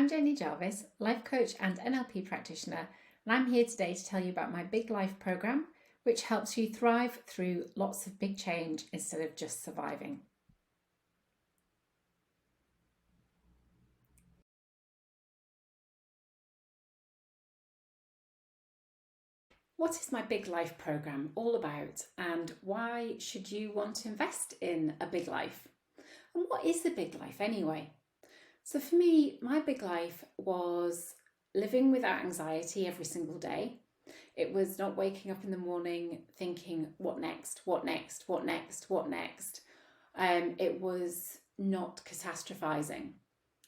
I'm Jenny Jarvis, life coach and NLP practitioner, and I'm here today to tell you about my Big Life program, which helps you thrive through lots of big change instead of just surviving. What is my Big Life program all about, and why should you want to invest in a Big Life? And what is the Big Life anyway? So for me, my Big Life was living without anxiety every single day. It was not waking up in the morning thinking, what next, what next, what next, what next. It was not catastrophizing.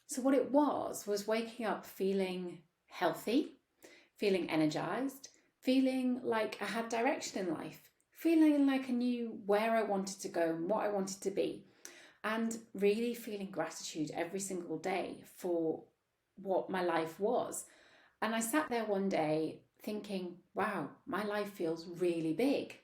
So what it was waking up feeling healthy, feeling energized, feeling like I had direction in life, feeling like I knew where I wanted to go and what I wanted to be, and really feeling gratitude every single day for what my life was. And I sat there one day thinking, wow, my life feels really big.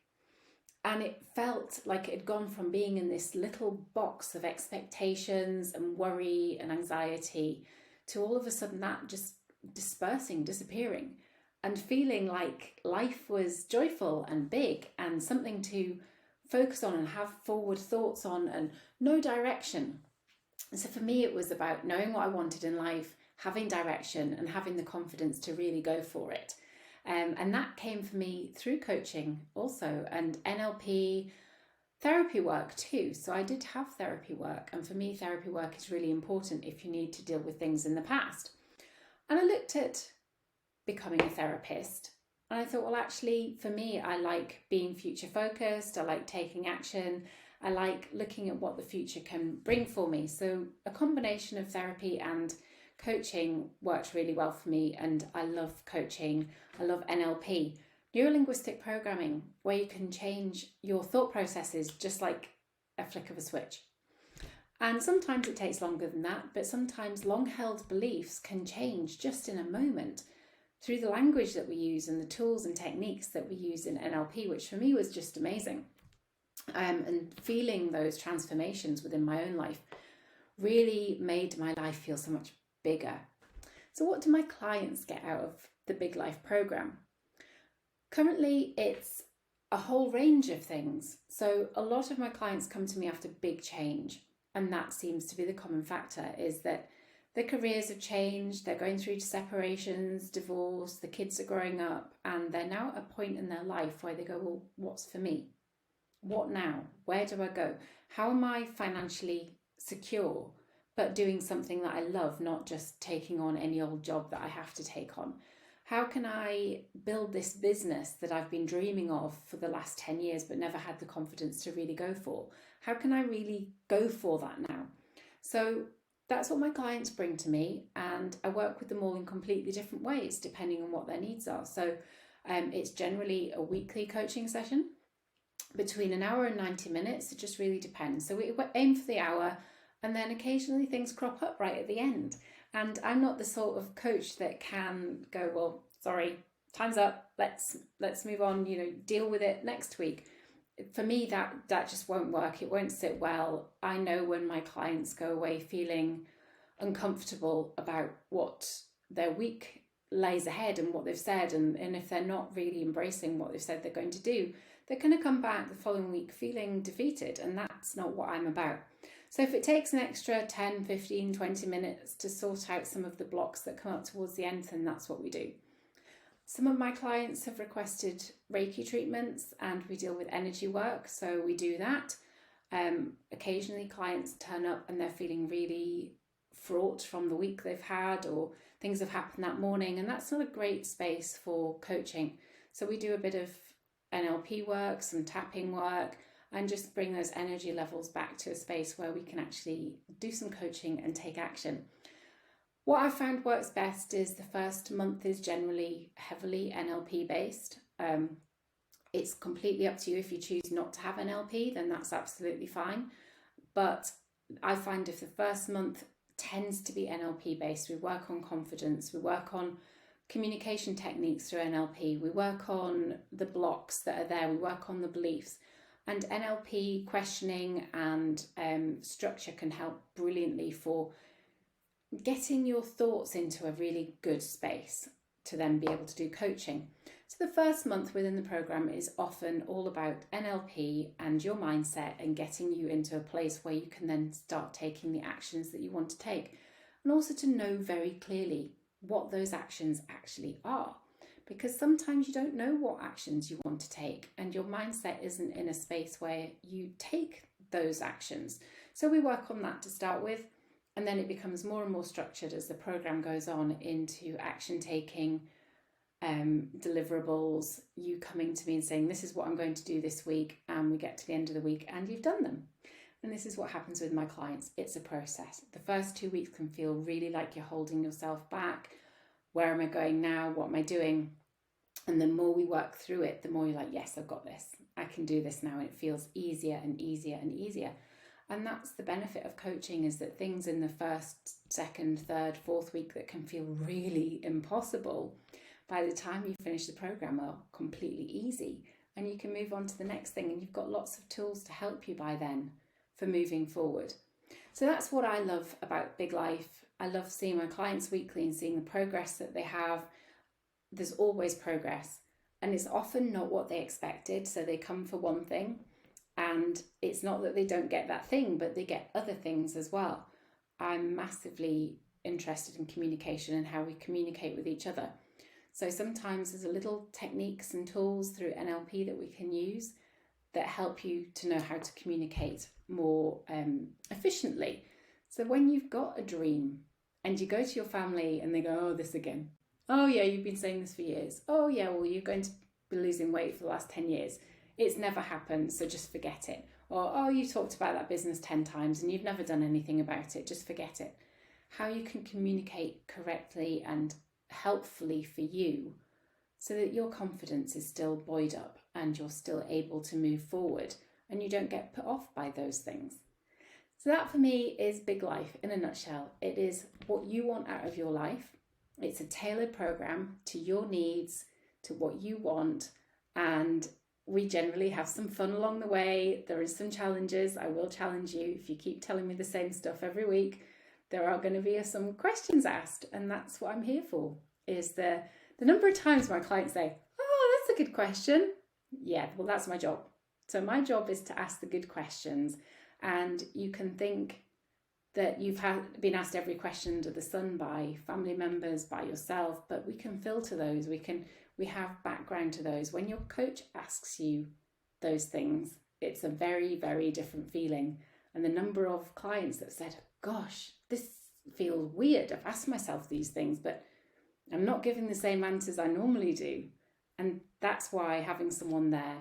And it felt like it had gone from being in this little box of expectations and worry and anxiety to all of a sudden that just disappearing, and feeling like life was joyful and big and something to focus on and have forward thoughts on and no direction. And so for me, it was about knowing what I wanted in life, having direction and having the confidence to really go for it. And that came for me through coaching also, and NLP therapy work too. So I did have therapy work, and for me, therapy work is really important if you need to deal with things in the past. And I looked at becoming a therapist, and I thought, well, actually, for me, I like being future focused. I like taking action. I like looking at what the future can bring for me. So a combination of therapy and coaching worked really well for me, and I love coaching. I love NLP, neuro-linguistic programming, where you can change your thought processes just like a flick of a switch. And sometimes it takes longer than that, but sometimes long-held beliefs can change just in a moment through the language that we use and the tools and techniques that we use in NLP, which for me was just amazing. And feeling those transformations within my own life really made my life feel so much bigger. So what do my clients get out of the Big Life program? Currently, it's a whole range of things. So a lot of my clients come to me after big change, and that seems to be the common factor, is that their careers have changed, they're going through separations, divorce, the kids are growing up, and they're now at a point in their life where they go, well, what's for me? What now? Where do I go? How am I financially secure, but doing something that I love, not just taking on any old job that I have to take on? How can I build this business that I've been dreaming of for the last 10 years, but never had the confidence to really go for? How can I really go for that now? So that's what my clients bring to me, and I work with them all in completely different ways, depending on what their needs are. So it's generally a weekly coaching session between an hour and 90 minutes. It just really depends. So we aim for the hour, and then occasionally things crop up right at the end. And I'm not the sort of coach that can go, well, sorry, time's up, let's move on, deal with it next week. For me, that just won't work. It won't sit well. I know when my clients go away feeling uncomfortable about what their week lays ahead and what they've said, and if they're not really embracing what they've said they're going to do, they're going to come back the following week feeling defeated, and that's not what I'm about. So if it takes an extra 10, 15, 20 minutes to sort out some of the blocks that come up towards the end, then that's what we do. Some of my clients have requested Reiki treatments, and we deal with energy work, so we do that. Occasionally clients turn up and they're feeling really fraught from the week they've had, or things have happened that morning, and that's not a great space for coaching. So we do a bit of NLP work, some tapping work, and just bring those energy levels back to a space where we can actually do some coaching and take action. What I found works best is the first month is generally heavily NLP based. It's completely up to you. If you choose not to have NLP, then that's absolutely fine. But I find if the first month tends to be NLP based, we work on confidence, we work on communication techniques through NLP, we work on the blocks that are there, we work on the beliefs. And NLP questioning and structure can help brilliantly for getting your thoughts into a really good space to then be able to do coaching. So the first month within the program is often all about NLP and your mindset and getting you into a place where you can then start taking the actions that you want to take, and also to know very clearly what those actions actually are, because sometimes you don't know what actions you want to take and your mindset isn't in a space where you take those actions. So we work on that to start with, and then it becomes more and more structured as the program goes on into action taking, deliverables, you coming to me and saying, this is what I'm going to do this week, and we get to the end of the week and you've done them. And this is what happens with my clients. It's a process. The first 2 weeks can feel really like you're holding yourself back. Where am I going now? What am I doing? And the more we work through it, the more you're like, yes, I've got this. I can do this now. And it feels easier and easier and easier. And that's the benefit of coaching, is that things in the first, second, third, fourth week that can feel really impossible, by the time you finish the program, are completely easy. And you can move on to the next thing. And you've got lots of tools to help you by then for moving forward. So that's what I love about BigLife. I love seeing my clients weekly and seeing the progress that they have. There's always progress, and it's often not what they expected. So they come for one thing, and it's not that they don't get that thing, but they get other things as well. I'm massively interested in communication and how we communicate with each other. So sometimes there's a little techniques and tools through NLP that we can use that help you to know how to communicate more efficiently. So when you've got a dream and you go to your family and they go, oh, this again. Oh yeah, you've been saying this for years. Oh yeah, well, you're going to be losing weight for the last 10 years. It's never happened, so just forget it. Or, oh, you talked about that business 10 times and you've never done anything about it, just forget it. How you can communicate correctly and helpfully for you so that your confidence is still buoyed up and you're still able to move forward and you don't get put off by those things. So that for me is BigLife in a nutshell. It is what you want out of your life. It's a tailored program to your needs, to what you want, and we generally have some fun along the way. There is some challenges. I will challenge you. If you keep telling me the same stuff every week, there are going to be some questions asked, and that's what I'm here for, is the number of times my clients say, oh, that's a good question. Yeah, well, that's my job. So my job is to ask the good questions, and you can think that you've been asked every question under the sun by family members, by yourself, but we can filter those. We have background to those. When your coach asks you those things, it's a very, very different feeling. And the number of clients that said, gosh, this feels weird. I've asked myself these things, but I'm not giving the same answers I normally do. And that's why having someone there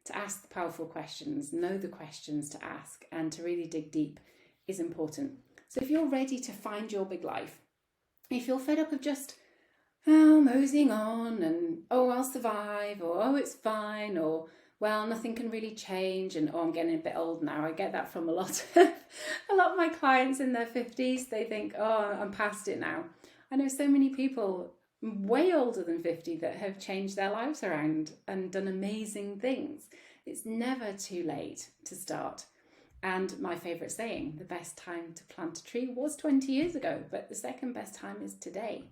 to ask the powerful questions, know the questions to ask, and to really dig deep is important. So if you're ready to find your big life, if you're fed up of just moseying on and, oh, I'll survive, or, oh, it's fine, or, well, nothing can really change, and, oh, I'm getting a bit old now. I get that from a lot of my clients in their 50s. They think, oh, I'm past it now. I know so many people way older than 50 that have changed their lives around and done amazing things. It's never too late to start. And my favourite saying, the best time to plant a tree was 20 years ago, but the second best time is today.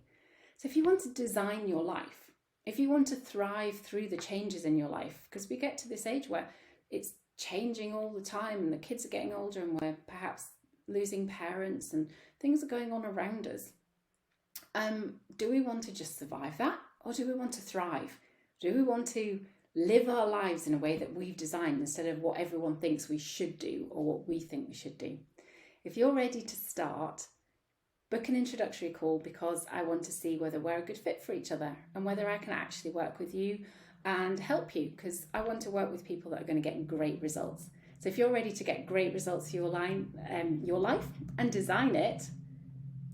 So if you want to design your life, if you want to thrive through the changes in your life, because we get to this age where it's changing all the time and the kids are getting older and we're perhaps losing parents and things are going on around us. Do we want to just survive that, or do we want to thrive? Do we want to live our lives in a way that we've designed instead of what everyone thinks we should do or what we think we should do? If you're ready to start, book an introductory call, because I want to see whether we're a good fit for each other and whether I can actually work with you and help you, because I want to work with people that are going to get great results. So if you're ready to get great results for your life and design it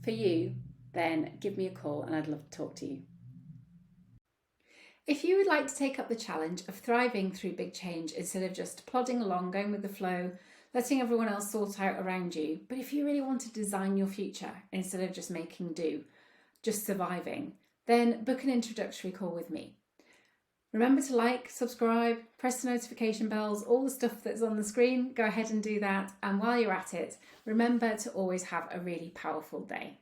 for you, then give me a call and I'd love to talk to you. If you would like to take up the challenge of thriving through big change instead of just plodding along, going with the flow, letting everyone else sort out around you, but if you really want to design your future instead of just making do, just surviving, then book an introductory call with me. Remember to like, subscribe, press the notification bells, all the stuff that's on the screen. Go ahead and do that. And while you're at it, remember to always have a really powerful day.